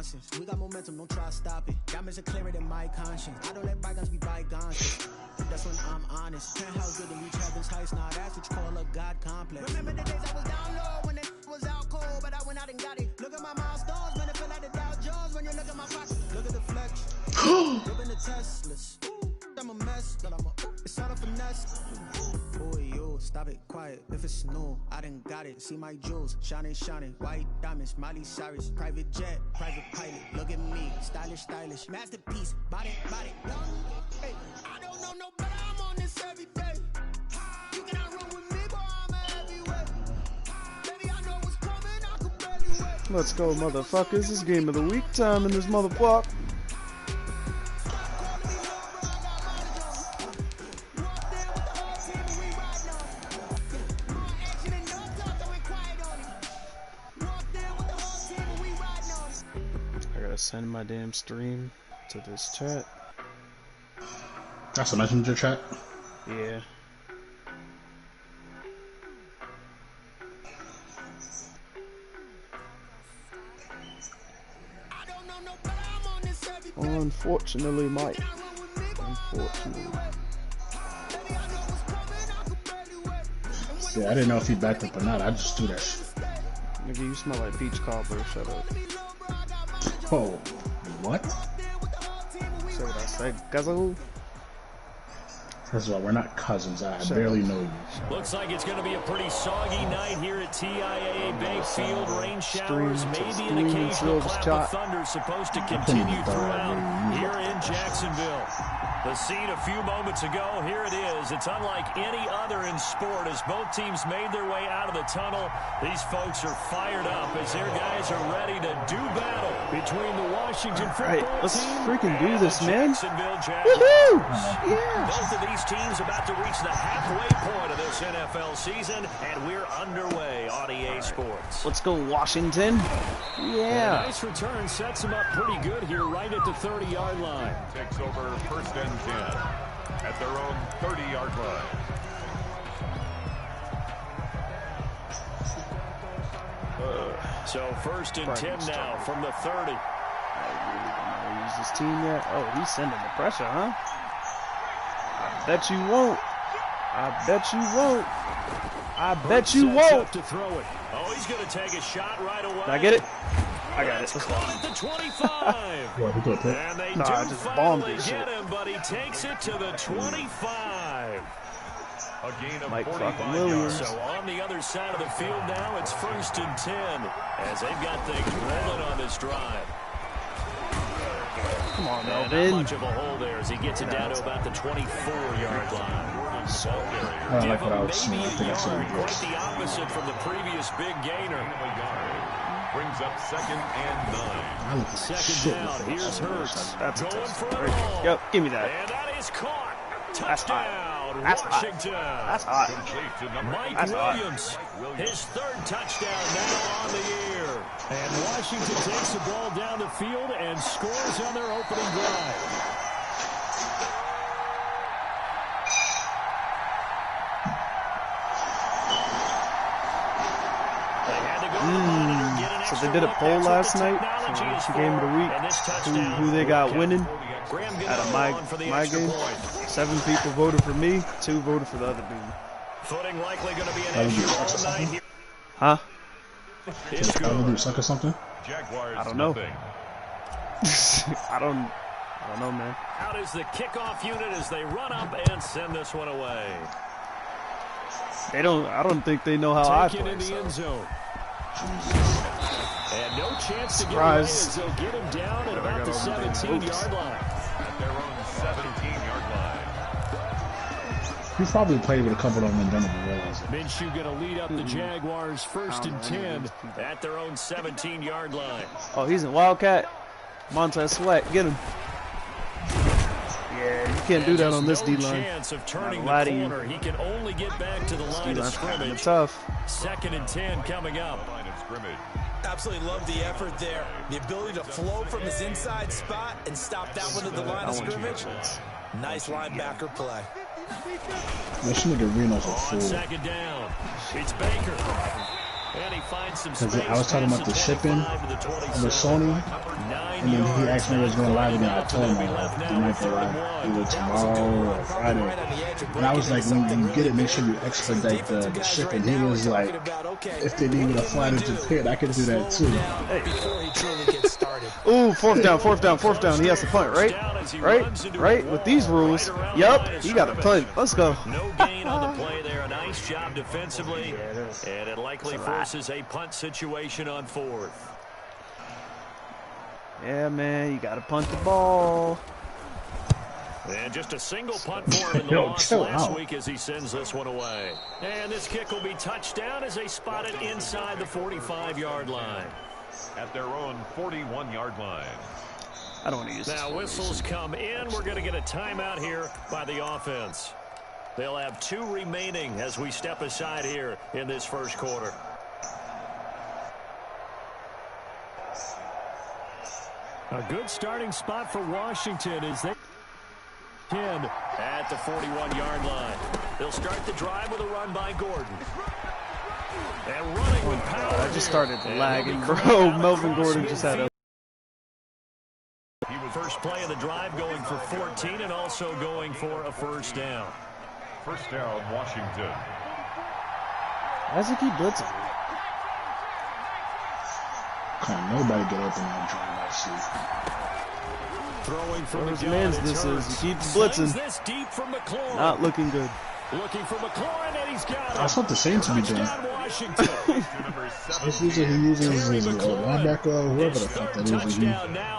nonsense. We got momentum, don't try to stop it. Diamonds are clearer than my conscience. I don't let bygones be bygones. That's when I'm honest. Can't help good to reach heaven's heights. Now that's what you call a God complex. Remember the days I was down low when it was out cold, but I went out and got it. Look at my milestones, man, it feel like the Dow Jones when you look at my pocket. Look at the flex. Look at the Teslas. I'm a mess, but it's all a finesse. Oh, yo, stop it, quiet. If it's new, I done got it. See my jewels, shining, shining. White diamonds, Miley Cyrus. Private jet, private pilot. Look at me, stylish, stylish. Masterpiece, body, body. Hey, I don't know no better, I'm on this every day. You cannot run with me, boy, I'm a heavyweight. Baby, I know what's coming, I could barely wait. Let's go, motherfuckers. This game of the week time in this motherfucker. Send my damn stream to this chat. That's a messenger chat? Yeah. Unfortunately, Mike. Unfortunately. Yeah, I didn't know if he backed up or not. I just do that shit. Nigga, you smell like peach cobbler. Shut up. Oh, what? Say what I said, Guzzle. First of all, we're not cousins. I barely know you. Looks like it's going to be a pretty soggy night here at TIAA Bank Field. Rain showers, maybe an occasional clap of thunder supposed to continue throughout here in Jacksonville. The scene a few moments ago, here it is. It's unlike any other in sport as both teams made their way out of the tunnel. These folks are fired up as their guys are ready to do battle between the Washington football team. Let's freaking do this, man. Woohoo! Yeah. Both of these teams about to reach the halfway point of this NFL season, and we're underway on EA Sports. Let's go, Washington. Yeah. A nice return sets them up pretty good here right at the 30-yard line. Takes over first and 10 at their own 30-yard line. So first and 10 now from the 30. Use this team yet? Oh, he's sending the pressure, huh? I bet you won't. I bet you won't. I bet you won't. To throw it. Oh, he's going to take a shot right away. Did I get it? I got it. Let's go. At the 25. And they no, I just bombed this shit. Get him, but he takes it to the 25. A gain of Mike 45 Williams. yards. So on the other side of the field now, it's first and 10 as they've got things rolling on this drive. Come on, Not Melvin. much of a hole there as he gets it down to about the 24-yard line. I don't like what I was seeing. I think I saw Quite the opposite from the previous big gainer. Brings up second and 9. Second down, here's Hurts. That's a going for it touchdown. all. Yep, give me that. And that is caught. That's hot. Touchdown, That's hot. Washington. That's hot. Mike That's Williams, his third touchdown now on the year. And Washington takes the ball down the field and scores on their opening drive. So they did a poll last night for the game of the week, who they got winning out of my game. 7 people voted for me, 2 voted for the other dude. Footing likely going to be an issue all night here. Huh? Do suck or something? I don't know. I don't know, man. Out is the kickoff unit as they run up and send this one away. I don't think they know how I play. In the end zone. And no chance to Surprise. get away as they'll get him down at about the 17-yard line. At their own 17-yard line. He probably played with a couple of them and done it and realized it. Minshew going to lead up the Jaguars first and 10 at their own 17-yard line. Oh, he's a Wildcat. Montez Sweat, get him. Yeah, you can't do that on this D-line. Chance of turning the corner. He can only get back to the line of scrimmage. Tough. Second and 10 coming up. Line of scrimmage. Absolutely love the effort there. The ability to flow from his inside spot and stop that one at the line of scrimmage. Nice linebacker play. This nigga Reno's a fool. Second down. It's Baker. And he finds some space. I was talking about the shipping and the Sony. And then he asked me if I was going live again. I told him I might go live either tomorrow or Friday. And I was like, when you get it, make sure you expedite the shipping. He was like, if they need me to fly to Japan, I can do that too. Hey. Ooh, fourth down. He has to punt, right? Right? With these rules. Yup, he got to punt. Let's go. No gain on the play there. A nice job defensively. And it likely forces a punt situation on fourth. Yeah, man, you got to punt the ball. And just a single punt for him in the loss last week as he sends this one away. And this kick will be touchdown as they spot it inside the 45-yard line. At their own 41-yard line. I don't want to use this. Now whistles come in. We're going to get a timeout here by the offense. They'll have 2 remaining as we step aside here in this first quarter. A good starting spot for Washington as they 10 at the 41-yard line. They'll start the drive with a run by Gordon. And running with power. I just started lagging, bro. Melvin Gordon just had a first play of the drive going for 14 and also going for a first down. First down, Washington. Why does he keep blitzing? Can't nobody get open on drive, I see. Throwing from Whose man's this is? He keeps blitzing. This deep from McLaurin. Not looking good. Looking for McLaurin, and he's got it. I thought the Saints would be doing. It's usually he uses his linebacker or whoever the fuck that is. He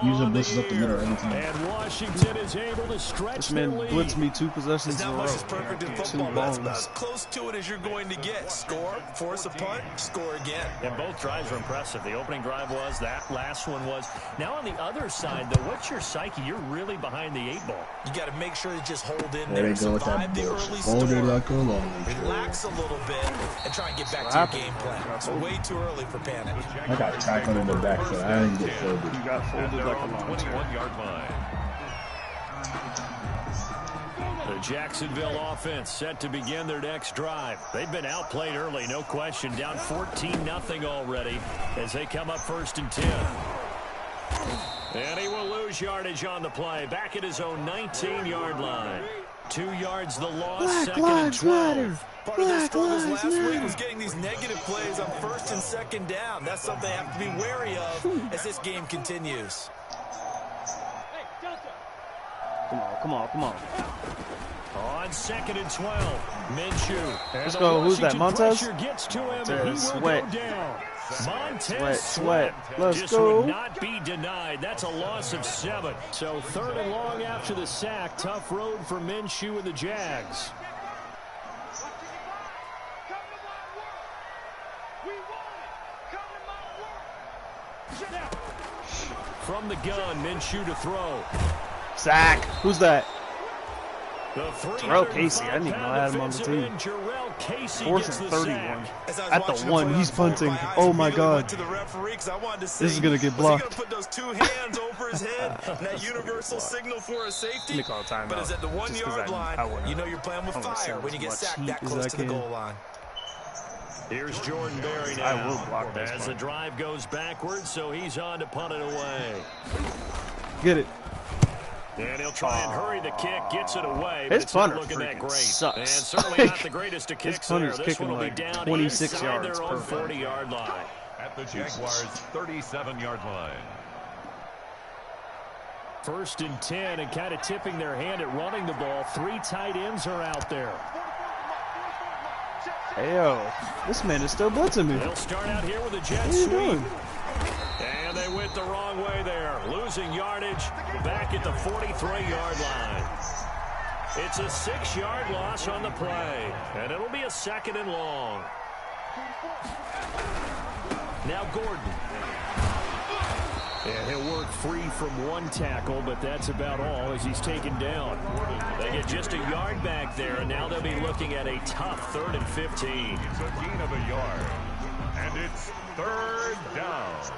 usually blitzes up the middle every time. And Washington is able to stretch This man blitzed me 2 possessions in a Not row. much is perfect in football, but that's about as close to it as you're going to get. Score, force a punt, score again. And both drives are impressive. The opening drive was, that last one was. Now on the other side, though, what's your psyche? You're really behind the 8 ball. You got to make sure to just hold in There there. they go with that Survive the bullshit. early Hold it storm. like a lonely tree. Relax a little bit and try and get back to your game plan. It's way too early for panic. I got tackled in the backfield. I didn't get folded. You got folded like a lawn chair. 21-yard line. The Jacksonville offense set to begin their next drive. They've been outplayed early, no question. Down 14-0 already as they come up 1st and 10. And he will lose yardage on the play. Back at his own 19-yard line. 2 yards the loss, second and 12. Part of their struggles last week was getting these negative plays on 1st and 2nd down. That's something they have to be wary of as this game continues. Come on. On 2nd and 12, Minshew. Let's go. Who's that, Montez? Gets to him, Montez, and he will Sweat. go down. Montez Sweat. Let's just go. would not be denied. That's a loss of 7. So 3rd and long after the sack. Tough road for Minshew and the Jags. From the gun, Minshew to throw. Sack. Who's that? The Terrell Casey. I didn't even know I had him on the team. 4th and 31. At the 1, he's punting. Oh my God. This is gonna get blocked. Put those 2 hands over his head. That universal signal for a safety. But it's at the 1-yard line. You know you're playing with fire when you get sacked that close to the goal line. Here's Jordan Berry now. I will block this as the drive goes backwards, so he's on to punt it away. Get it. And he'll try and hurry the kick, gets it away, but His it's not punter looking that freaking great. sucks. And certainly not the greatest of His kicks there. punter's This kicking one will be like down 26 inside yards their per own play. 40-yard line. At the Jaguars' 37-yard line. 1st and 10, and kind of tipping their hand at running the ball. 3 tight ends are out there. Hey, yo. This man is still blitzing me. They'll start out here with a jet What are you sweep. doing? And they went the wrong way there. Losing yardage back at the 43-yard line. It's a 6-yard loss on the play. And it'll be a 2nd and long. Now Gordon. And he'll work free from 1 tackle, but that's about all as he's taken down. They get just a yard back there, and now they'll be looking at a tough 3rd and 15. It's a gain of a yard. And it's 3rd down.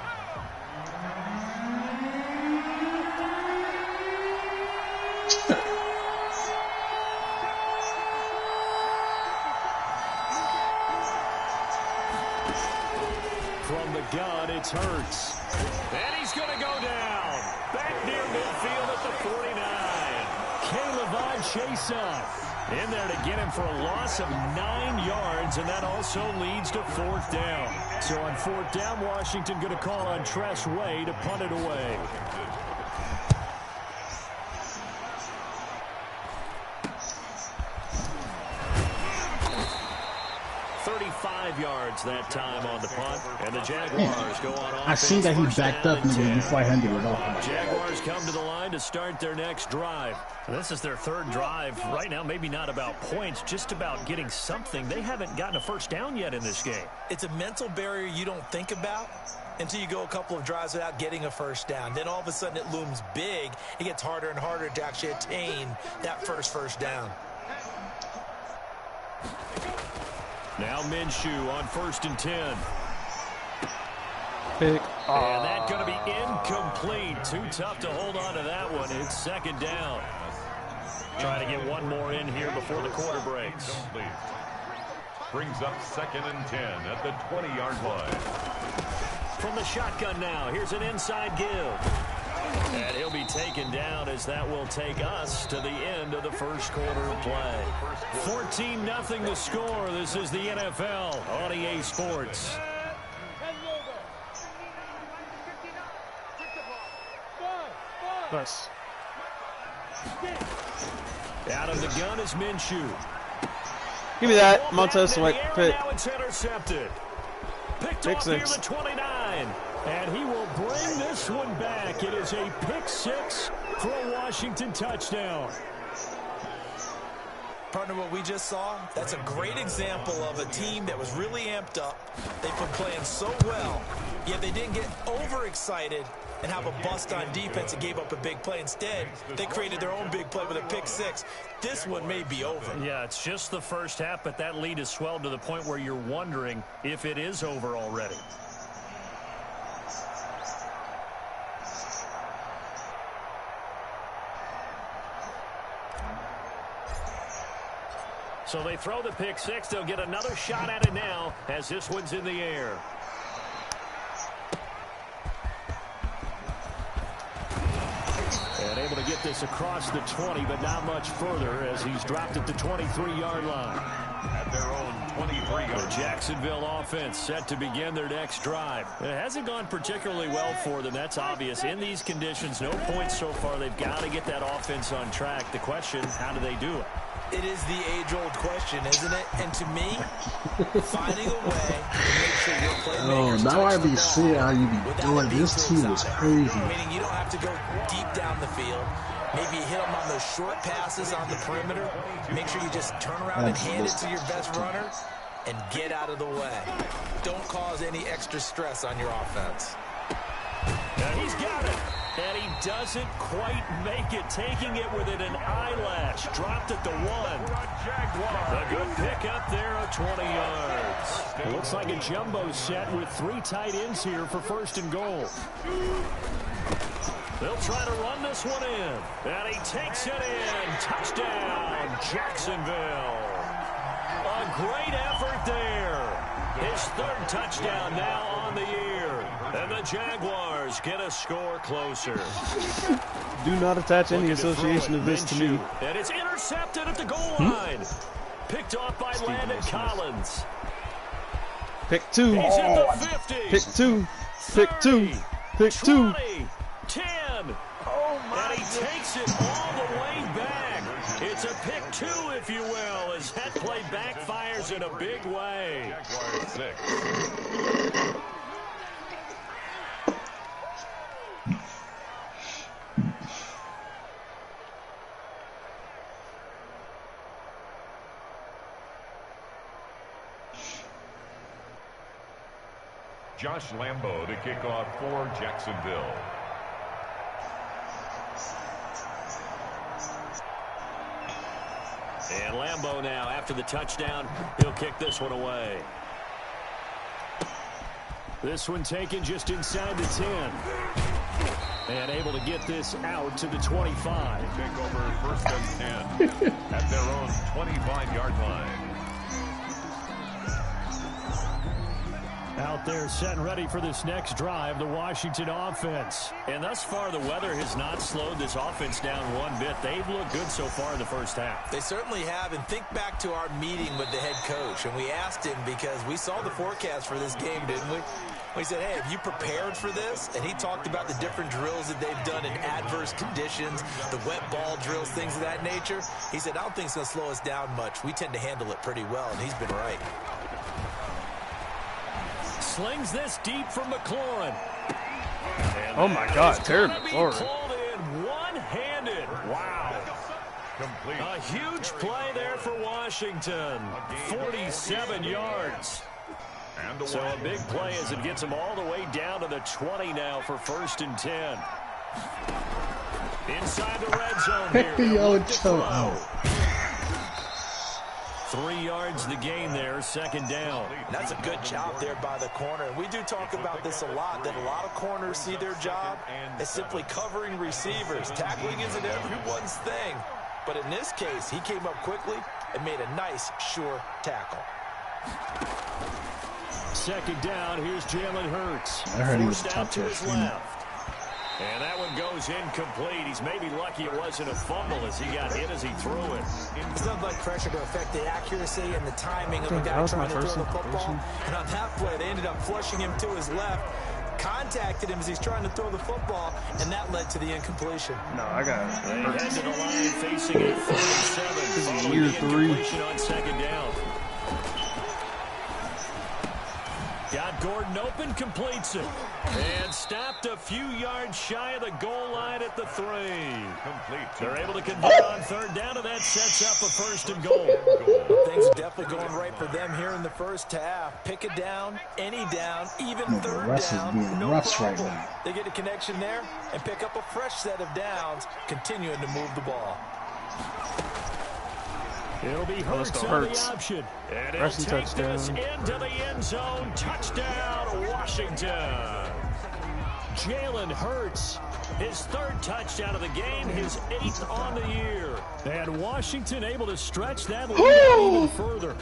From the gun, it's Hurts. And he's going to go down. near midfield at the 49. K'Lavon Chaisson in there to get him for a loss of 9 yards, and that also leads to 4th down. So on 4th down, Washington going to call on Tress Way to punt it away. 35 yards that time on the punt, and the Jaguars go on offense. I see that he backed up before I handed it off. Jaguars come to the line to start their next drive. This is their 3rd drive. Right now, maybe not about points, just about getting something. They haven't gotten a first down yet in this game. It's a mental barrier you don't think about until you go a couple of drives without getting a first down. Then all of a sudden it looms big. It gets harder and harder to actually attain that first down. Now Minshew on 1st and 10. Pick. And that's going to be incomplete. Too tough to hold on to that one. It's 2nd down. Trying to get one more in here before the quarter breaks. Brings up 2nd and 10 at the 20-yard line. From the shotgun now, here's an inside give. And he'll be taken down as that will take us to the end of the first quarter of play. 14-0 the score. This is the NFL on EA Sports. Nice. Out of the gun is Minshew. Give me that. Montez White pick. Now it's intercepted. Picked Pick off 6. near the 29. And he will bring this one back. It is a pick 6 for a Washington touchdown. Partner, what we just saw, that's a great example of a team that was really amped up. They've been playing so well, yet they didn't get overexcited and have a bust on defense and gave up a big play. Instead, they created their own big play with a pick 6. This one may be over. Yeah, it's just the first half, but that lead has swelled to the point where you're wondering if it is over already. So they throw the pick 6. They'll get another shot at it now as this one's in the air. And able to get this across the 20, but not much further as he's dropped at the 23-yard line. At their own 23-yard. The Jacksonville offense set to begin their next drive. It hasn't gone particularly well for them. That's obvious. In these conditions, no points so far. They've got to get that offense on track. The question, how do they do it? It is the age-old question, isn't it? And to me, finding a way to make sure your playmakers now I touch be the seeing how you be without doing. being This too team is exotic. crazy. Meaning you don't have to go deep down the field. Maybe you hit them on those short passes on the perimeter. Make sure you just turn around and hand it to your best runner and get out of the way. Don't cause any extra stress on your offense. And he's got it. And he doesn't quite make it, taking it within an eyelash. Dropped at the 1. A good pick up there of 20 yards. It looks like a jumbo set with 3 tight ends here for 1st and goal. They'll try to run this one in. And he takes it in. Touchdown, Jacksonville. A great effort there. His 3rd touchdown now on the year. And the Jaguars get a score closer. Do not attach any association of this to me. And it's intercepted at the goal line. Picked off by Landon Collins. Pick 2. He's at the 50. Pick 2. Pick 2. Pick 2. 20, 10. And he takes it all the way back. It's a pick 2, if you will, as that play backfires in a big way. Jaguars 6. Josh Lambo to kick off for Jacksonville. And Lambo now, after the touchdown, he'll kick this one away. This one taken just inside the 10. And able to get this out to the 25. Take over 1st and 10 at their own 25-yard line. Out there set and ready for this next drive, the Washington offense. And thus far, the weather has not slowed this offense down one bit. They've looked good so far in the first half. They certainly have, and think back to our meeting with the head coach, and we asked him because we saw the forecast for this game, didn't we? We said, hey, have you prepared for this? And he talked about the different drills that they've done in adverse conditions, the wet ball drills, things of that nature. He said, I don't think it's going to slow us down much. We tend to handle it pretty well, and he's been right. Slings this deep from McLaurin. Oh my God, Terry McLaurin. Called in one-handed. Wow. Complete. A huge play there for Washington. 47 yards. And So a big play as it gets them all the way down to the 20 now for 1st and 10. Inside the red zone here. Yo, chill out. 3 yards the gain there, 2nd down. And that's a good job there by the corner. And we do talk about this a lot, that a lot of corners see their job as simply covering receivers. Tackling isn't everyone's thing. But in this case, he came up quickly and made a nice, sure tackle. 2nd down, here's Jalen Hurts. I heard he was Forced a out top to 10 his streamer. left. And that one goes incomplete. He's maybe lucky it wasn't a fumble as he got hit as he threw it. It's not like pressure to affect the accuracy and the timing of the That guy was trying my to first throw the football. impression. And on that play, they ended up flushing him to his left, contacted him as he's trying to throw the football, and that led to the incompletion. No, I got They Hurts. head to the line facing a 47. is following year the 3. incompletion on 2nd down. Got Gordon open, completes it. And stopped a few yards shy of the goal line at the 3. complete. They're able to convert on 3rd down, and that sets up a 1st and goal. Things are definitely going right for them here in the first half. Pick a down, any down, even No, the 3rd Russ is down, being no Russ right problem. now. They get a connection there and pick up a fresh set of downs, continuing to move the ball. It'll be let's Hurts go on Hurts. the option. And he'll Rushing take touchdown. this into the end zone. Touchdown, Washington. Jalen Hurts, his 3rd touchdown of the game, his 8th on the year. And Washington able to stretch that lead out even further.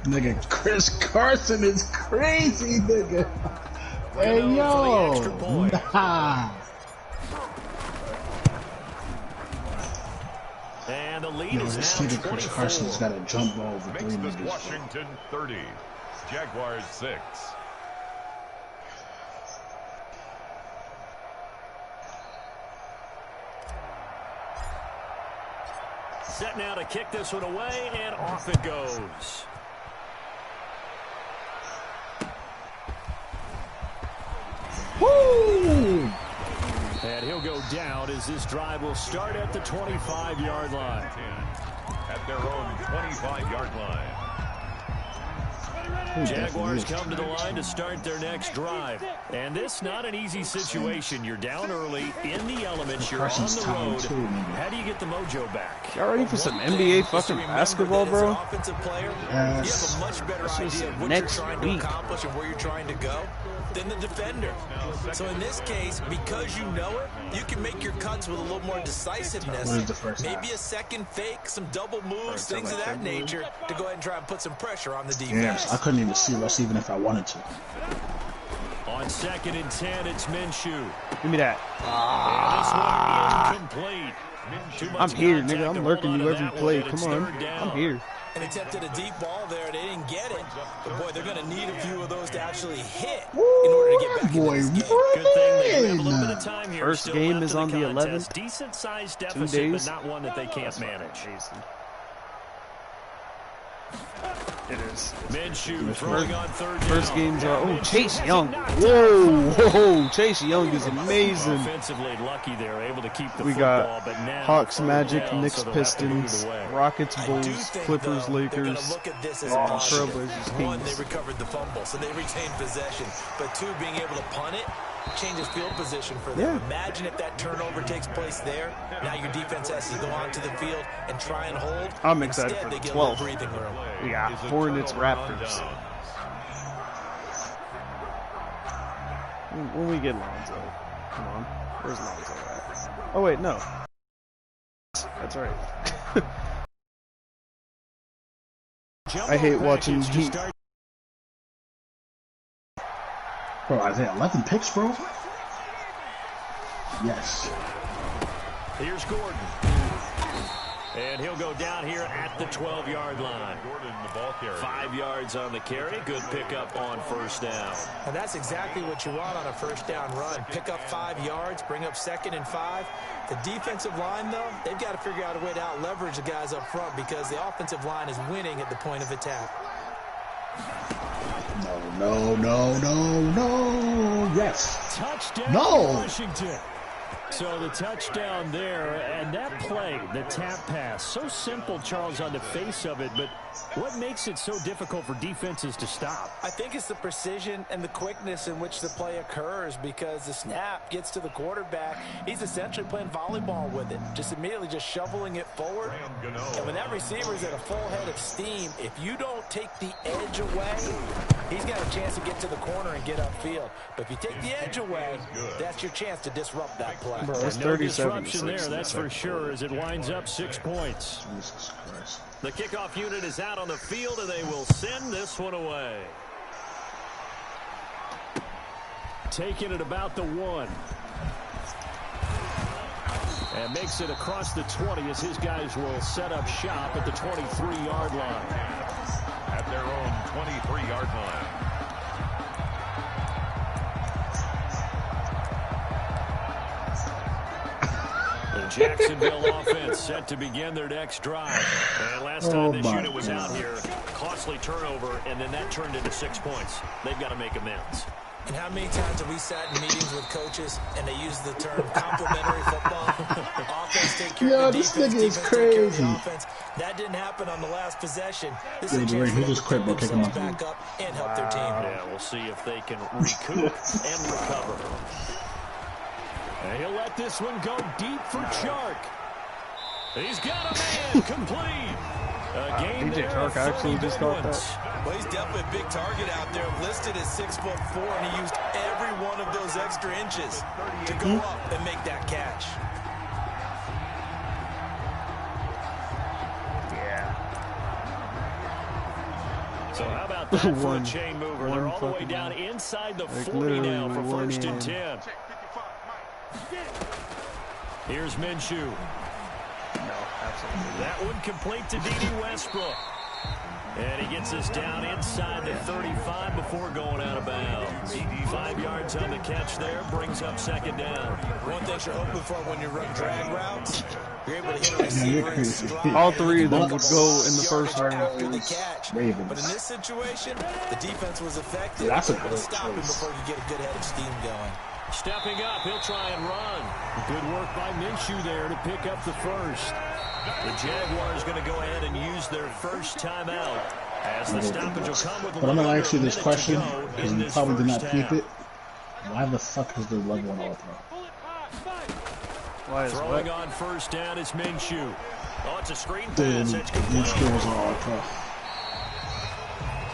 Nigga, Chris Carson is crazy, nigga. Hey, For the yo. extra point. Nah. And the lead Yo, is this now nigga Chris 24. Carson's got a jump ball over 3 Makes this niggas. Washington 30. Jaguars 6. Set now to kick this one away, and off it goes. Woo! And he'll go down as this drive will start at the 25-yard line. 10. At their own 25-yard line. Jaguars come to the line to start their next drive. And this not an easy situation. You're down early, in the elements, you're on Carson's the tired road. too, nigga. How do you get the mojo back? Y'all ready for some One thing NBA is to fucking remember basketball, that as bro? an offensive player, Yes. you have a much better This is idea of what next you're trying week. to accomplish and where you're trying to go than the defender. So in this case, because you know it, you can make your cuts with a little more decisiveness. What is the first Maybe half? a second fake, some double moves, First things half, of that like nature to go ahead and try and put some pressure on the Damn, defense. I couldn't even see Russ even if I wanted to. On 2nd and 10, it's Minshew. Give me that. And this one incomplete. Too much I'm here, contact nigga. to I'm hold lurking on you to every that one, play. and it's Come on. 3rd down. I'm here. And attempted a deep ball there. They didn't get it. But, boy, they're going to need a few of those to actually hit in order to get back Boy, into this game. Good thing they have a little bit of Ryan. time here. First Still game left is in on the contest. 11th. Decent-sized 2 deficit, days. but not one that they can't manage. It is. Minshew throwing on 3rd down. First game's Minshew Chase has Young. it knocked Whoa, out. whoa, Chase Young is amazing. Offensively lucky they're able to keep the We football, got but now Hawks, 3rd Magic, down, Knicks, so they'll have to move it Pistons, away. Rockets, I Bulls, do think, Clippers, though, they're going Lakers. to look at this as Oh, positive. Trailblazers, One, they Kings. recovered the fumble, so they retained possession. But 2, being able to punt it changes field position for them. Yeah. Imagine if that turnover takes place there. Now your defense has to go onto the field and try and hold. I'm excited Instead, for they the get a little 12th. breathing room. We got Hornets, Raptors. When we get Lonzo. Come on. Where's Lonzo at? Oh, wait, no. That's right. I hate watching Heat Bro, Isaiah, 11 picks, bro? Yes. Here's Gordon. And he'll go down here at the 12-yard line. Gordon, the ball carrier. 5 yards on the carry. Good pickup on first down. And that's exactly what you want on a first down run. Pick up 5 yards, bring up 2nd and 5. The defensive line, though, they've got to figure out a way to out-leverage the guys up front because the offensive line is winning at the point of attack. No. Yes. Touchdown, No. Washington. So the touchdown there, and that play, the tap pass, so simple, Charles, on the face of it, but what makes it so difficult for defenses to stop? I think it's the precision and the quickness in which the play occurs because the snap gets to the quarterback. He's essentially playing volleyball with it, just immediately just shoveling it forward. And when that receiver's at a full head of steam, if you don't take the edge away, he's got a chance to get to the corner and get upfield. But if you take the edge away, that's your chance to disrupt that play. Bro, it's No 37 disruption there, that's for sure, as it winds up 6 points. Jesus Christ. The kickoff unit is out on the field, and they will send this one away. Taking it about the 1. And makes it across the 20 as his guys will set up shop at the 23-yard line. At their own 23-yard line. Jacksonville offense set to begin their next drive. And last time this unit was out here, costly turnover, and then that turned into 6 points. They've got to make amends. And how many times have we sat in meetings with coaches and they use the term complementary football? Offense take care of the this defense, nigga is defense take care of the crazy. offense. That didn't happen on the last possession. This Yeah, is a Dwayne, chance he for just quit, them bro. to Kick get him themselves off. back up and help their team. Yeah, we'll see if they can recoup and recover. And he'll let this one go deep for Chark. He's got a man complete. A game DJ there Chark of actually 30 just caught points. that. Well, he's definitely a big target out there, listed at 6'4", and he used every one of those extra inches to go up and make that catch. So how about that for a One- chain mover? one They're all the way fucking- down inside the like 40 now literally for one 1st and hand. 10. Here's Minshew. No, absolutely. That one complete to D.D. Westbrook. And he gets us down inside the 35 before going out of bounds. 5 yards on the catch there, brings up 2nd down. One thing you're hoping for when you run drag routes, you're able to hit a receiver in stride. All three of them would go in the first round. After the catch. Ravens. But in this situation, the defense was effective. Yeah, that's a Able to good stop him choice. before you get a good head of steam going. Stepping up, he'll try and run. Good work by Minshew there to pick up the first. The Jaguars going to go ahead and use their first timeout. As the stoppage will come with But I'm going to ask you this question, because because you probably did not peep it. Why the fuck is the level one all-pro? Why is Throwing what? on first down is Minshew. Oh, it's a screen Dude, pass. It's complete. these skills are all-pro.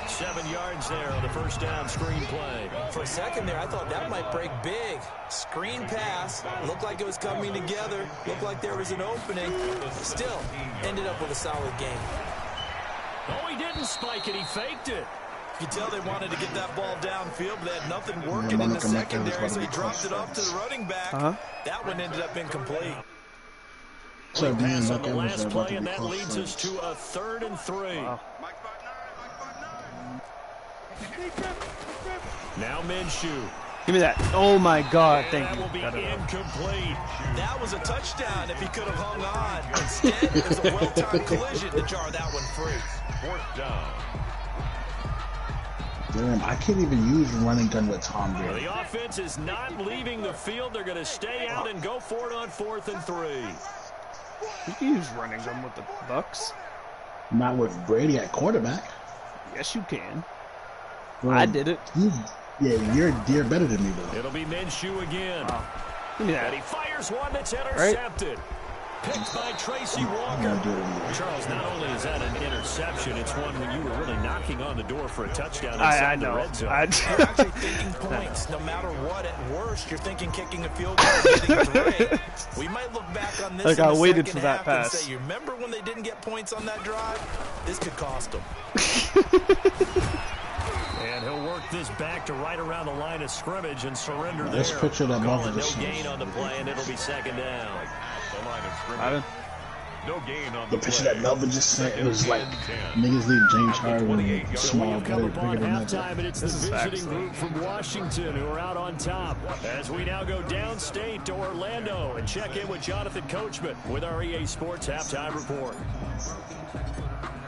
7 yards there on the first down screen play. For a second there, I thought that might break big. Screen pass. Looked like it was coming together. Looked like there was an opening. Still, ended up with a solid game. Oh, he didn't spike it. He faked it. You could tell they wanted to get that ball downfield, but they had nothing working in the secondary, so he dropped it off to the running back. That one ended up incomplete. So, man, Pass on look the at last about play, to and be that close leads us friends. to a 3rd and 3. Wow. Now Minshew. Give me that. Oh my God, thank That you. will be Got it. incomplete. That was a touchdown if he could have hung on. Instead, it was a well-timed collision to jar that one free. 4th down. Damn, I can't even use running gun with Tom Brady. The offense is not leaving the field. They're going to stay out and go for it on 4th and 3. You can use running gun with the Bucks. Not with Brady at quarterback. Yes, you can. Well, I did it. You're better than me, though. It'll be Minshew again. Give me And that. he fires one that's intercepted. Picked by Tracy I'm Walker. gonna do it anyway. Charles, not only is that an interception, it's one when you were really knocking on the door for a touchdown I inside the know. red zone. You're actually thinking points. No matter what, at worst, you're thinking kicking a field goal and getting 3. We might look back on this Like, in I the waited second for that half and pass. say, you remember when they didn't get points on that drive? This could cost them. And he'll work work this back to right around the line of scrimmage and surrender there. Let's picture that Calling Melvin no gain on the play, and it'll be second down. The line of scrimmage. No gain on The picture that Melvin just sent, it was like niggas leave James Harden small, bigger than that. And it's the visiting group from Washington who are out on top. As we now go downstate to Orlando and check in with Jonathan Coachman with our EA Sports Halftime Report.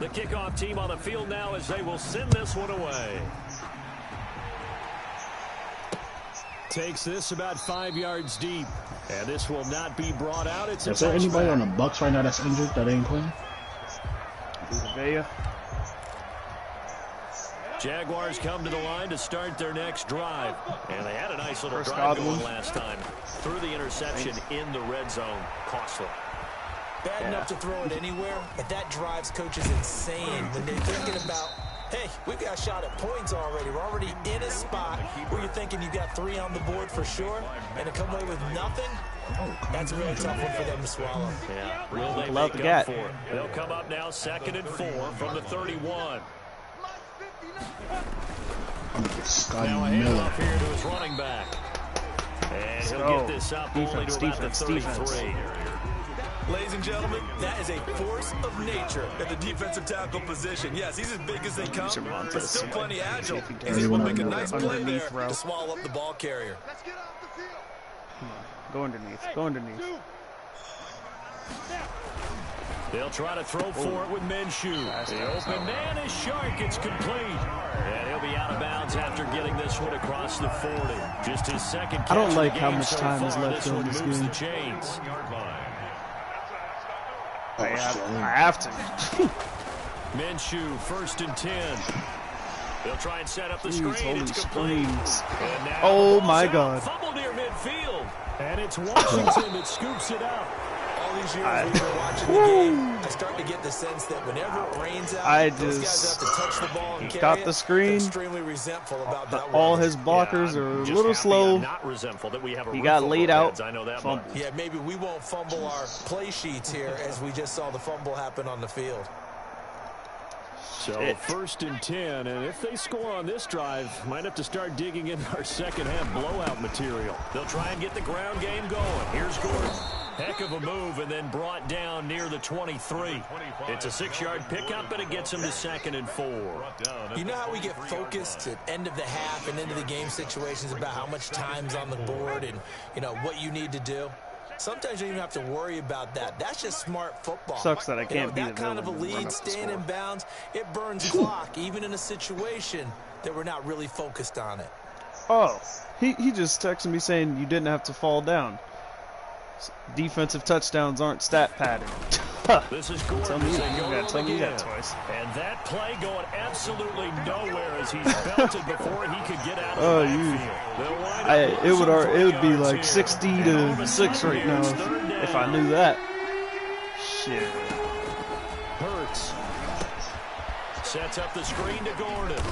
The kickoff team on the field now as they will send this one away. Takes this about 5 yards deep. And this will not be brought out. It's Is there anybody on the Bucks right now that's injured that ain't playing? Jaguars come to the line to start their next drive. And they had a nice little drive going last time. Through the interception in the red zone. Costly. Bad enough to throw it anywhere, but that drives coaches insane when they're thinking about, hey, we've got a shot at points already. We're already in a spot where you're thinking you got 3 on the board for sure, and to come away with nothing, that's a really tough one for them to swallow. Yeah, will they make up for it? They'll come up now 2nd and 4 from the 31. Now a handoff here to his running back. And he'll get this up only to about the 33. Ladies and gentlemen, that is a force of nature at the defensive tackle position. Yes, he's as big as they come, but still plenty agile. He's able to make a nice play there to swallow up the ball carrier. Go underneath. Go underneath. They'll try to throw for it with Minshew. The open man is Shark. It's complete. And he'll be out of bounds after getting this one across the 40. Just his second catch. I don't like of the how game much so time is far. left This on one this moves game. the chains. I have to. Minshew, 1st and 10. They'll try and set up the screen. Holy It's complete. springs. And now Oh the my ball's God. out. Fumble near midfield. And it's Washington that scoops it out. All these years we've been watching the game, I start to get the sense that whenever it rains out, those guys have to touch the ball and carry got it. the screen. They're extremely resentful about that. All his blockers are a little slow. Not resentful that we have a He got laid out. I know that Fumble. much. Yeah, maybe we won't fumble our play sheets here as we just saw the fumble happen on the field. So 1st and 10, and if they score on this drive, might have to start digging in our second half blowout material. They'll try and get the ground game going. Here's Gordon. Heck of a move, and then brought down near the 23. It's a 6-yard pickup, but it gets him to 2nd and 4. You know how we get focused at end of the half and into the game situations about how much time's on the board and, you know, what you need to do? Sometimes you don't even have to worry about that. That's just smart football. Sucks that I can't be that the kind of a villain and run lead, up the staying score. in bounds, it burns clock, even in a situation that we're not really focused on it. Oh, he just texted me saying you didn't have to fall down. Defensive touchdowns aren't stat pattern. This is Gordon. Tell me They that. go You gotta to tell him me that again. twice. And that play going absolutely nowhere as he's belted before he could get out of Oh, the you. backfield. They'll wind up It would losing 4 be yards like here. 60 And all of to a 6 sudden right here now it's 3rd if I down. knew that. Shit. Hurts sets up the screen to Gordon.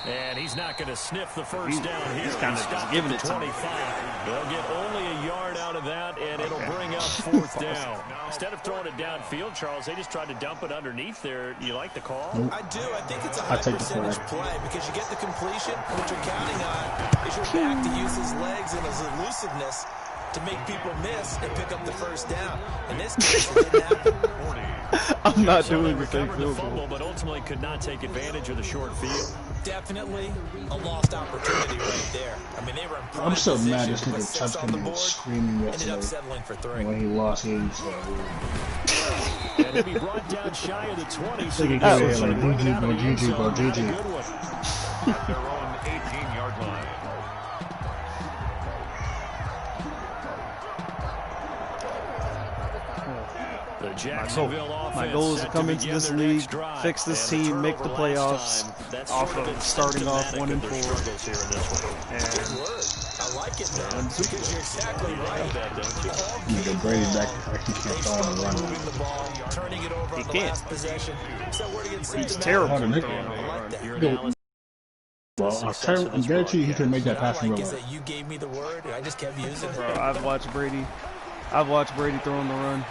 And he's not going to sniff the first down here. He's kinda just Stopped giving at it to him. 25. They'll get only a yard out of that, and it'll bring up 4th down. Instead of throwing it downfield, Charles, they just tried to dump it underneath there. You like the call? I do. I think it's a I high take the percentage play because you get the completion. What you're counting on is your back to use his legs and his elusiveness to make people miss and pick up the first down. In this case, it didn't happen. I'm not So they doing the fake recovered the field fumble, goal. but ultimately could not take advantage of the short field. Definitely a lost opportunity right there. I mean, they were in prime I'm so position mad this with nigga 6 touched on the him and board. was screaming Ended up yesterday. settling for 3. When he lost, he was And he'll be brought down shy of the 20. So Nigga he gave gets it a like, bring it GG, out of bro, the end GG, bro, zone. Not a GG. good one. At their own 18-yard line. The Jacksonville offense My goal is to set come into begin this their league, next drive. fix this And the team, make the turnover last playoffs time, that's off sort of starting off symptomatic 1 and of their 4. struggles here in this one. And Good word. I like it, man, because you're exactly right. That, don't you? All nigga game Brady long, back like he they can't throw on the struggle run. moving the ball, turning it over on the can't. last possession. So word against he's symptomatic. terrible Hard to at make throwing it. on I the like run. that. Your Yo, analysis Well, I guarantee you he can make that What I pass in like real is life. that you gave me the word, and I just kept using it. Bro, I've watched Brady throw on the run.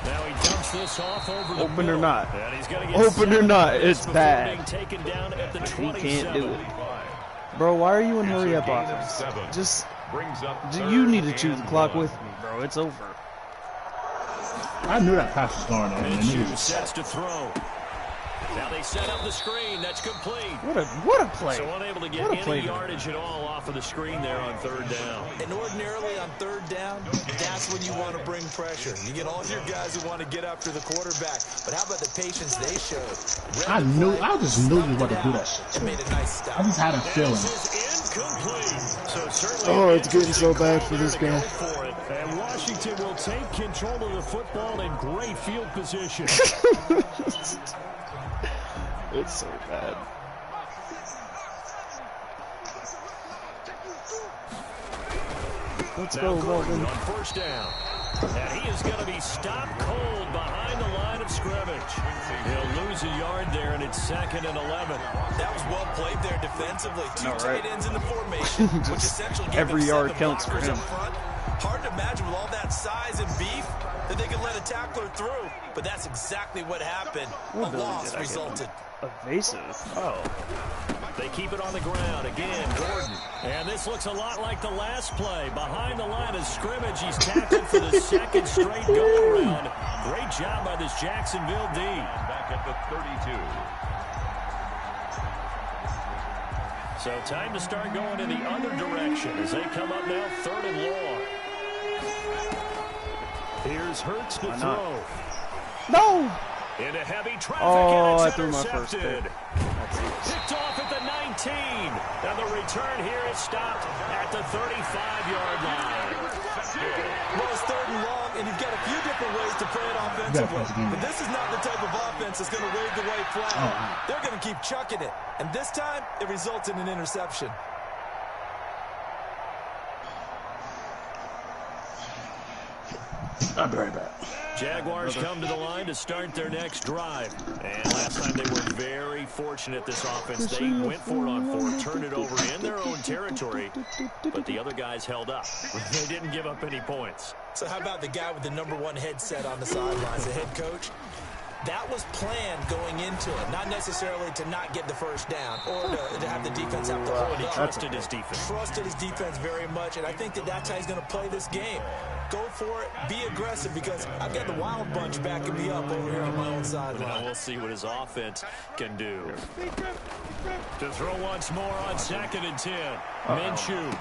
Now he dumps this off over the Open or middle. not. And he's gonna get Open or 7 not, minutes it's before bad. being taken down at the He 27. can't do it. Bro, why are you in hurry-up offense? Just, you need to chew the clock with me, bro. It's over. I knew that pass was going on. And Tsss sets to throw. Now they set up the screen. That's complete. What a play. So unable to get any yardage at all off of the screen there on third down. And ordinarily on third down, that's when you want to bring pressure. You get all your guys who want to get after the quarterback. But how about the patience they showed? I just knew you were going to do that shit too. Made a nice stop. I just had a feeling. Oh, it's getting so bad for this game. And Washington will take control of the football in great field position. It's so bad. Let's go, Morgan. On first down. And he is going to be stopped cold behind the line of scrimmage. He'll lose a yard there, and it's 2nd and 11. That was well played there defensively. Two tight ends in the formation, which essentially gave every yard 7 counts for him. up front. Hard to imagine with all that size and beef that they could let a tackler through, but that's exactly what happened. A loss resulted. Evasive. Oh. They keep it on the ground. Again, Gordon. And this looks a lot like the last play. Behind the line of scrimmage, he's tackled for the 2nd straight go-around. Great job by this Jacksonville D. Back at the 32. So time to start going in the other direction as they come up now 3rd and long. Here's Hurts to throw. No! Into heavy traffic, oh, and I it's threw my first intercepted. pick. Picked off at the 19. And the return here is stopped at the 35-yard line. Well, it's 3rd and long, and you've got a few different ways to play it offensively. But this is not the type of offense that's going to wave the white flag. They're going to keep chucking it. And this time, it results in an interception. I'll be right back. Jaguars come to the line to start their next drive. And last time they were very fortunate, this offense. They went for it on 4th, turned it over in their own territory, but the other guys held up. They didn't give up any points. So how about the guy with the #1 headset on the sidelines, the head coach? That was planned going into it, not necessarily to not get the first down or to have the defense have to hold He up. trusted his defense. Trusted his defense very much, and I think that's how he's going to play this game. Go for it, be aggressive, because I've got the wild bunch backing me up over here on my own sideline. We'll see what his offense can do. To throw once more on 2nd and 10. Minshew.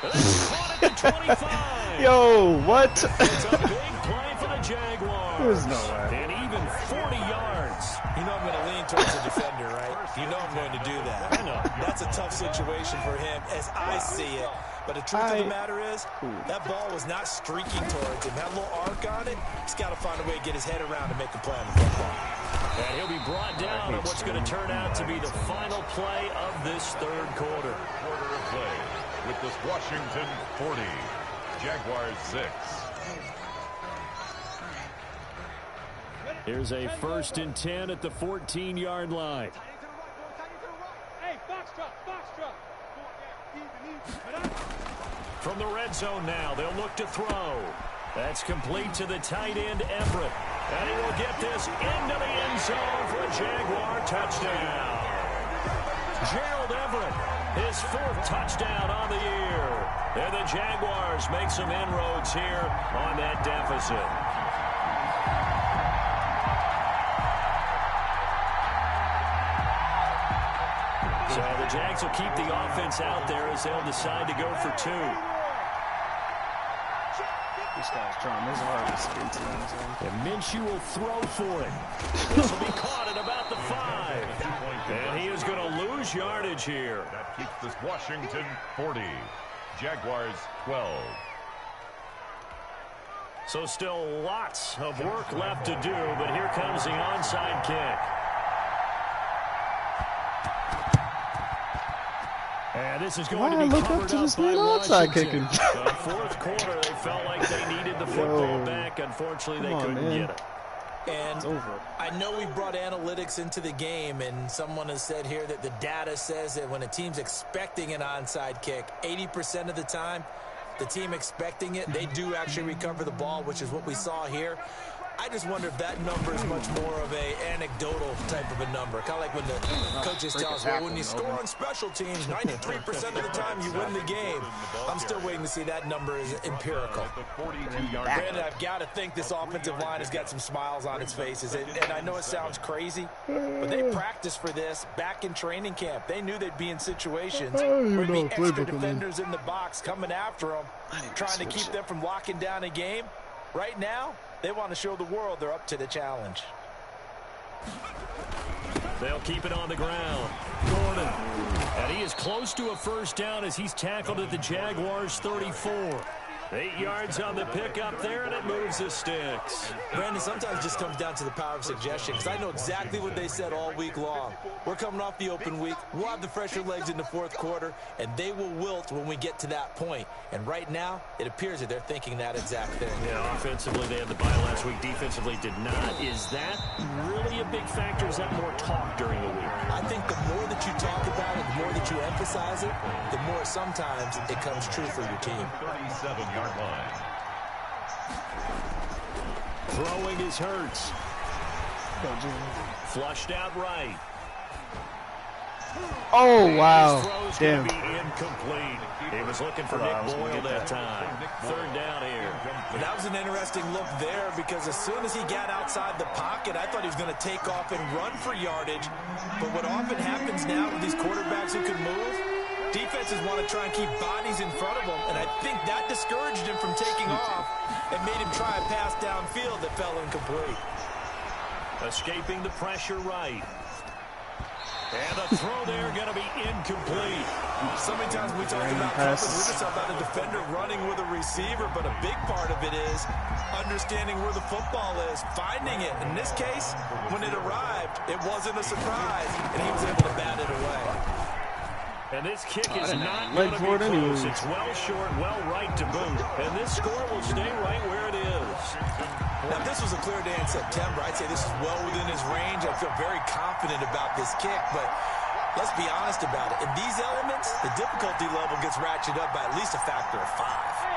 Caught at the 25. Yo, what? It's a big play for the Jaguars. There's no way. And even 40 yards. You know I'm going to lean towards the defender, right? You know I'm going to do that. I know. That's a tough situation for him as I see it. But the truth of the matter is, that ball was not streaking towards him. Had a little arc on it. He's got to find a way to get his head around and make a play on the football. And he'll be brought down on what's going to turn out to be the final play of this 3rd quarter. Quarter of play with this Washington 40, Jaguars 6. Here's a 1st and 10 at the 14-yard line. From the red zone now, they'll look to throw. That's complete to the tight end, Everett. And he will get this into the end zone for a Jaguar touchdown. Gerald Everett, his 4th touchdown on the year. And the Jaguars make some inroads here on that deficit. So the Jags will keep the offense out there as they'll decide to go for 2. This guy's trying his hardest to get to them. And Minshew will throw for it. This will be caught at about the 5. And he is going to lose yardage here. That keeps this Washington 40, Jaguars 12. So still lots of work left to do, but here comes the onside kick. And this is going to be covered up by Washington. So 4th quarter, they felt like they needed the football back. Unfortunately, they couldn't get it. And I know we brought analytics into the game, and someone has said here that the data says that when a team's expecting an onside kick, 80% of the time, the team expecting it, they do actually recover the ball, which is what we saw here. I just wonder if that number is much more of a anecdotal type of a number. Kind of like when the coaches tell us, well, when you score on special teams, 93% of the time you win the game. I'm still waiting to see that number is empirical. Brandon, I've got to think this offensive line has got some smiles on its faces. And I know it sounds crazy, but they practiced for this back in training camp. They knew they'd be in situations where there'd be extra defenders in the box coming after them, trying to keep them from locking down a game. Right now, they want to show the world they're up to the challenge. They'll keep it on the ground. Gordon. And he is close to a first down as he's tackled at the Jaguars' 34. 8 yards on the pickup there, and it moves the sticks. Brandon, sometimes it just comes down to the power of suggestion, because I know exactly what they said all week long. We're coming off the open week. We'll have the fresher legs in the fourth quarter, and they will wilt when we get to that point. And right now, it appears that they're thinking that exact thing. Yeah, offensively, they had the bye last week. Defensively, did not. Is that really a big factor? Is that more talk during the week? I think the more that you talk about it, the more that you emphasize it, the more sometimes it comes true for your team. 37-yard line. Throwing is Hurts. Flushed out right. Oh, wow. Damn. Damn. Be incomplete. He was looking for Nick Boyle that time. Third down here. But that was an interesting look there, because as soon as he got outside the pocket, I thought he was going to take off and run for yardage. But what often happens now with these quarterbacks who can move, defenses want to try and keep bodies in front of them, and I think that discouraged him from taking off and made him try a pass downfield that fell incomplete. Escaping the pressure right. And the throw there going to be incomplete. So many times we talk about coverage, we're just about a defender running with a receiver, but a big part of it is understanding where the football is, finding it. In this case, when it arrived, it wasn't a surprise, and he was able to bat it away. And this kick is not going to be close. It's well short, well right to boot. And this score will stay right where it is. Now, if this was a clear day in September, I'd say this is well within his range. I feel very confident about this kick, but let's be honest about it. In these elements, the difficulty level gets ratcheted up by at least a factor of 5.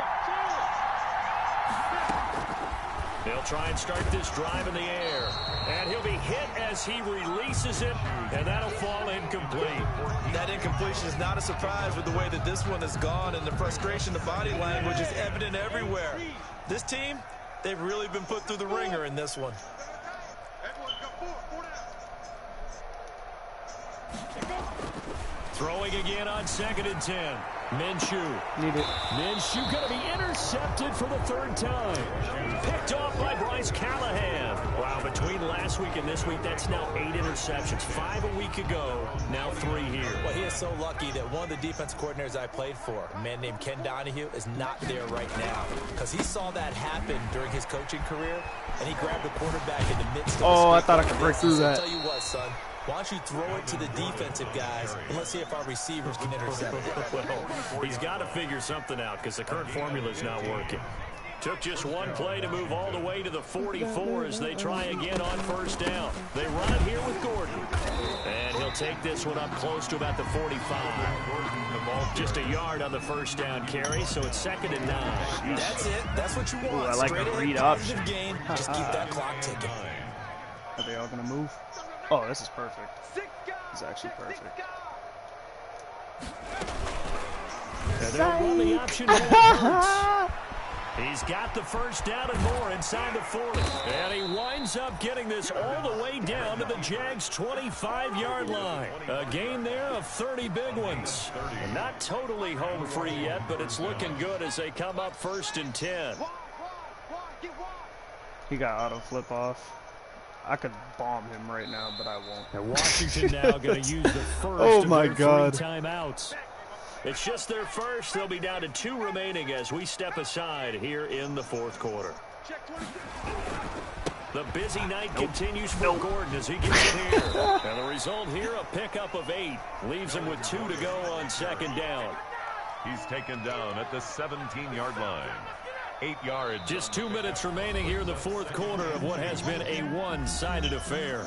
They'll try and start this drive in the air. And he'll be hit as he releases it, and that'll fall incomplete. That incompletion is not a surprise with the way that this one has gone, and the frustration, the body language is evident everywhere. This team, they've really been put through the ringer in this one. Throwing again on 2nd and 10. Minshew. Need it. Minshew going to be intercepted for the third time. Picked off by Bryce Callahan. Wow, between last week and this week, that's now 8 interceptions. 5 a week ago, now 3 here. Well, he is so lucky that one of the defense coordinators I played for, a man named Ken Donahue, is not there right now, because he saw that happen during his coaching career, and he grabbed the quarterback in the midst of I thought I could break through that. I'll tell you what, son. Why don't you throw it to the defensive guys, and let's see if our receivers can intercept it. Well, he's got to figure something out, because the current formula is not working. Took just one play to move all the way to the 44 as they try again on first down. They run it here with Gordon. And he'll take this one up close to about the 45. Just a yard on the first down carry, so it's 2nd and 9. That's it. That's what you want. Ooh, I like Straight the ahead, read positive option. game. Just keep that clock ticking. Are they all going to move? Oh, this is perfect. This is actually perfect. And they'll run the option here. Hurts. He's got the first down and more inside the 40. And he winds up getting this all the way down to the Jags' 25-yard line. A gain there of 30 big ones. Not totally home free yet, but it's looking good as they come up 1st and 10. He got auto flip off. I could bomb him right now, but I won't. And Washington now going to use the first Oh my of their God. 3 timeouts. It's just their first. They'll be down to 2 remaining as we step aside here in the 4th quarter. The busy night continues for Gordon as he gets here. And the result here, a pickup of 8. Leaves him with 2 to go on 2nd down. He's taken down at the 17-yard line. 8 yards. Just 2 minutes remaining here in the 4th quarter of what has been a one-sided affair.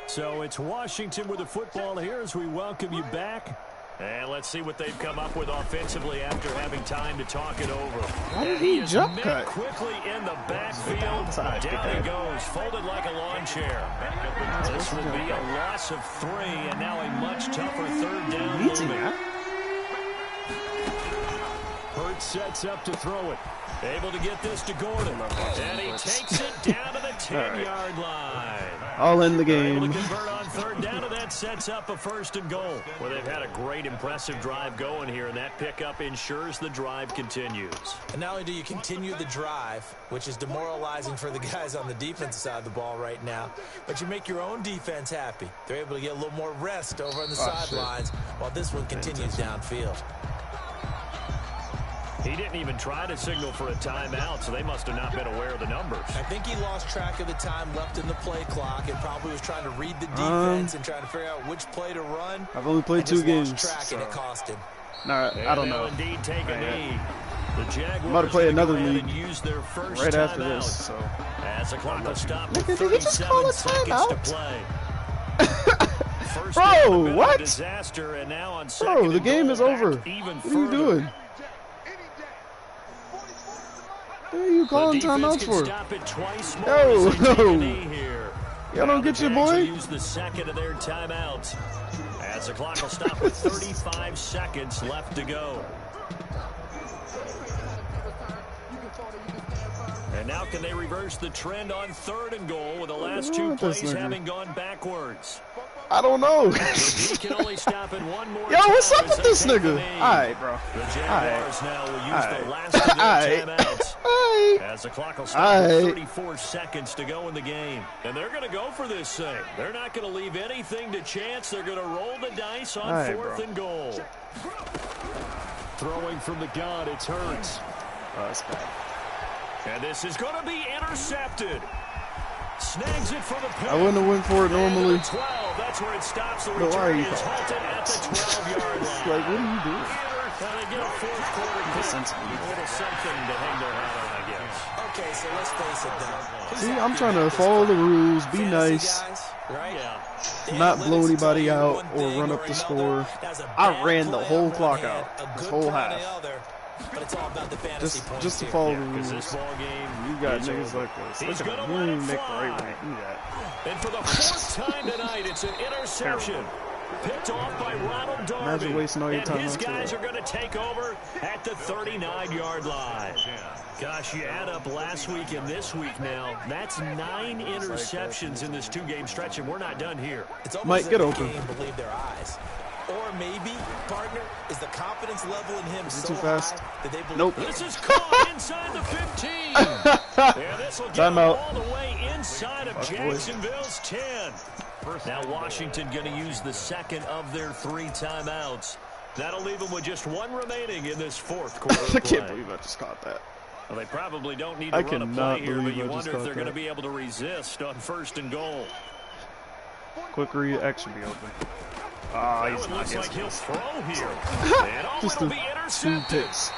So it's Washington with the football here as we welcome you back And let's see what they've come up with offensively after having time to talk it over. Why did he jump met cut? quickly in the backfield. Down he goes, folded like a lawn chair. This will be a loss of 3, and now a much tougher third down movement. Hurts sets up to throw it. Able to get this to Gordon. And he takes it down to the 10-yard line. All in the game. Able to convert on third down, and that sets up a 1st and goal. Well, they've had a great, impressive drive going here, and that pickup ensures the drive continues. And not only do you continue the drive, which is demoralizing for the guys on the defensive side of the ball right now, but you make your own defense happy. They're able to get a little more rest over on the sidelines while this one continues downfield. He didn't even try to signal for a timeout, so they must have not been aware of the numbers. I think he lost track of the time left in the play clock and probably was trying to read the defense and trying to figure out which play to run. I've only played 2 games. Track so. and it cost him. Nah, I don't know. Indeed take a knee. The Jaguars I'm about to play another league use their first right after timeout. this. So. As the clock will stop with Look, did he just call 37 a seconds to timeout? play. Bro, what? Disaster, and now on Bro, the game is over. Even what are you doing? What are you calling timeouts for? Yo, y'all don't get your boy? Use the second of their timeouts. As the clock will stop with 35 seconds left to go. And now can they reverse the trend on 3rd and goal with the last 2 plays having gone backwards? I don't know. He can only stop it one more Yo, what's time up with this nigga? Alright, bro. The Jaguars now will use the last of their timeouts. As the clock will stop with 34 seconds to go in the game. And they're going to go for this thing. They're not going to leave anything to chance. They're going to roll the dice on 4th and goal. Throwing from the gun, it's Hurts. Oh, that's bad. And this is going to be intercepted. Snags it for the pick. I wouldn't have went for it normally. 12, that's where it stops. The But why are return you is halted at the 12-yard line. Like, what are you doing? They get a 4th quarter kick. A little something to hang their hat on, I guess. Okay, so let's face it then. See, I'm trying to follow the rules, be nice, not blow anybody out or run up the score. I ran the whole clock out, this whole half. But it's all about the fantasy just to follow the Because rules. this ball game, You got niggas like this. He's Look at gonna him. let He it didn't make the fly. right one. Look at that. And for the 4th time tonight, it's an interception. Picked off by Ronald Darby. Imagine wasting all your time and his on that. guys are going to take over at the 39-yard line. Gosh, you add up last week and this week now. That's 9 interceptions in this 2-game stretch, and we're not done here. It's almost Might get open. Believe their eyes. Or maybe, partner, is the confidence level in him so too fast? high that they believe Nope. This is caught inside the 15. Yeah, this will get them Timeout. all the way inside of Jacksonville's 10. Now Washington going to use the second of their 3 timeouts. That'll leave them with just 1 remaining in this 4th quarter of I play. can't believe I just caught that. Well, they probably don't need to run a play here, but you wonder if they're going to be able to resist on 1st and goal. Quick read, X should be open. Ah, he's not looks like he'll throw here. And just will the be 2 intercepted. picks.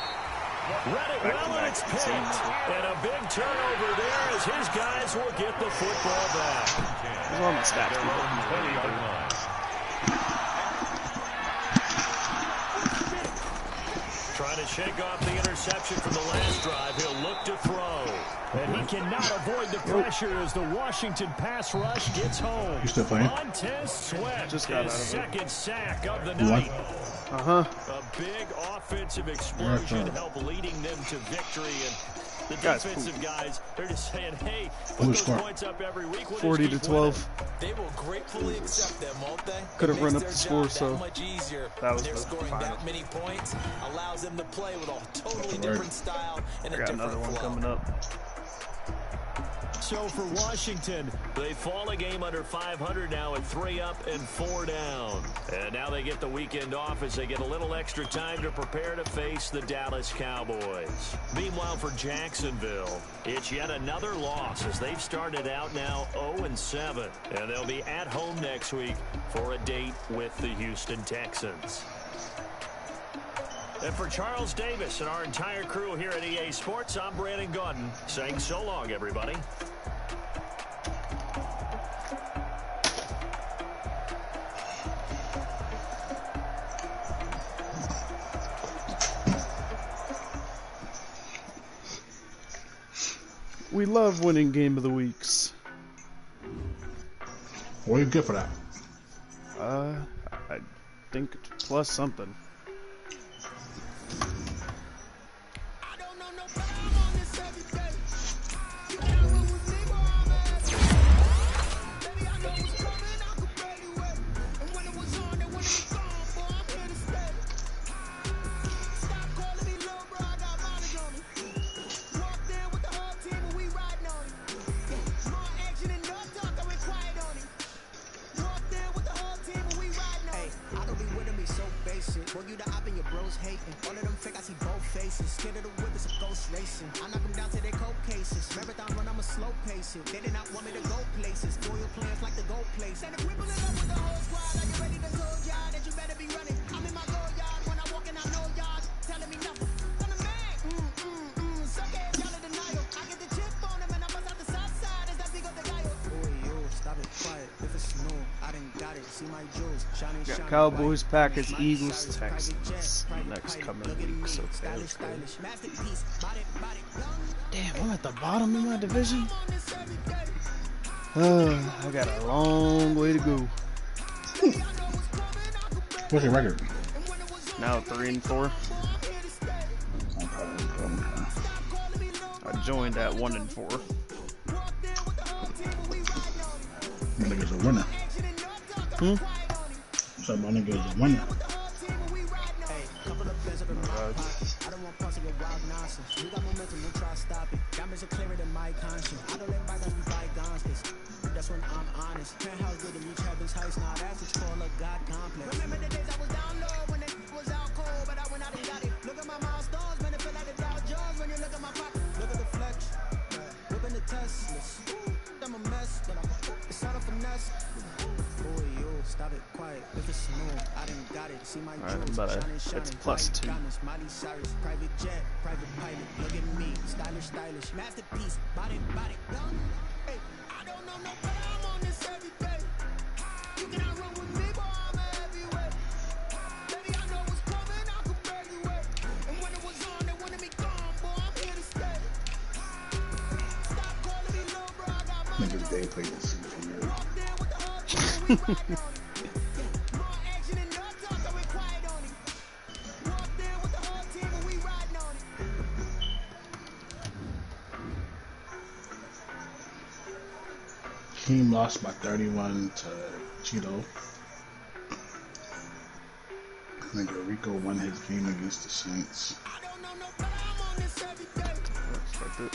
Read it well, and it's picked. And a big turnover there as his guys will get the football back. What's on the stats? Trying to shake off the interception from the last drive. He'll look to throw. And he cannot avoid the pressure as the Washington pass rush gets home. You still playing? Montez Sweat, Just got his out of it. second sack of the You night. Uh-huh. A big offensive explosion help leading them to victory. And the defensive guys, they're just saying, hey, put those points up every week. 40 to 12. they will gratefully accept them, won't they? Could have It run makes up the their score, job so that much easier. that was They're the scoring final. that many points, allows them to play with a totally different style and I a got different another one flow. coming up. So for Washington, they fall a game under 500 now at 3 up and 4 down. And now they get the weekend off as they get a little extra time to prepare to face the Dallas Cowboys. Meanwhile, for Jacksonville, it's yet another loss as they've started out now 0-7. And they'll be at home next week for a date with the Houston Texans. And for Charles Davis and our entire crew here at EA Sports, I'm Brandon Gordon saying so long, everybody. We love winning game of the weeks. What do you get for that? I think it's plus something. They did not want me to go places. Loyal players like the gold place. And if we pull it up with the whole squad, are you ready to told y'all that you better be running? I'm in my go yard when I walk in, I know y'all telling me nothing. I'm the man. Suck it, y'all in denial. I get the chip on him and I bust out the south side. Is that big of the guy? Oh, yo, stop it, quiet. If it's snow, I didn't got it. See my jewels, shining, Got shining. Cowboys, Packers, Eagles, Texans next coming weeks. Okay. Damn, I'm at the bottom of my division. I got a long way to go. What's your record? Now 3-4. I joined at 1-4. My nigga's a winner. So my nigga's a winner. I don't want parts of your wild nonsense. You got momentum, don't try to stop it. Diamonds are clearer than my conscience. I don't let bygones be bygones. That's when I'm honest. Penthouse didn't reach heaven's heights. Now that's what you call a God complex. Remember the days I was down low when it was out cold, but I went out and got it. Look at my milestones, man, it feel like the Dow Jones when you look at my pocket. Look at the flex, whipping the Teslas. I'm a mess, but it's not a finesse. Boy, yo, stop it, quiet. If it's snow, I didn't got it. See my jewels, shining. It's plus 2. Miley Cyrus, private jet, private pilot. Look at me, stylish, masterpiece, body. Hey, I don't know no better. I'm on this every day. You cannot run with me, boy. I'm everywhere. Baby, I know what's coming. I can barely wait. And when it was on, they wanted me gone, boy. I'm here to stay. Stop calling me little bro. I got my Niggas day played this season. Team lost by 31 to Cheeto. Nigga Rico won his game against the Saints. I don't know no better. I'm on this every day.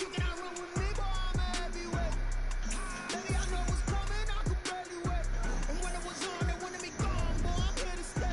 You cannot run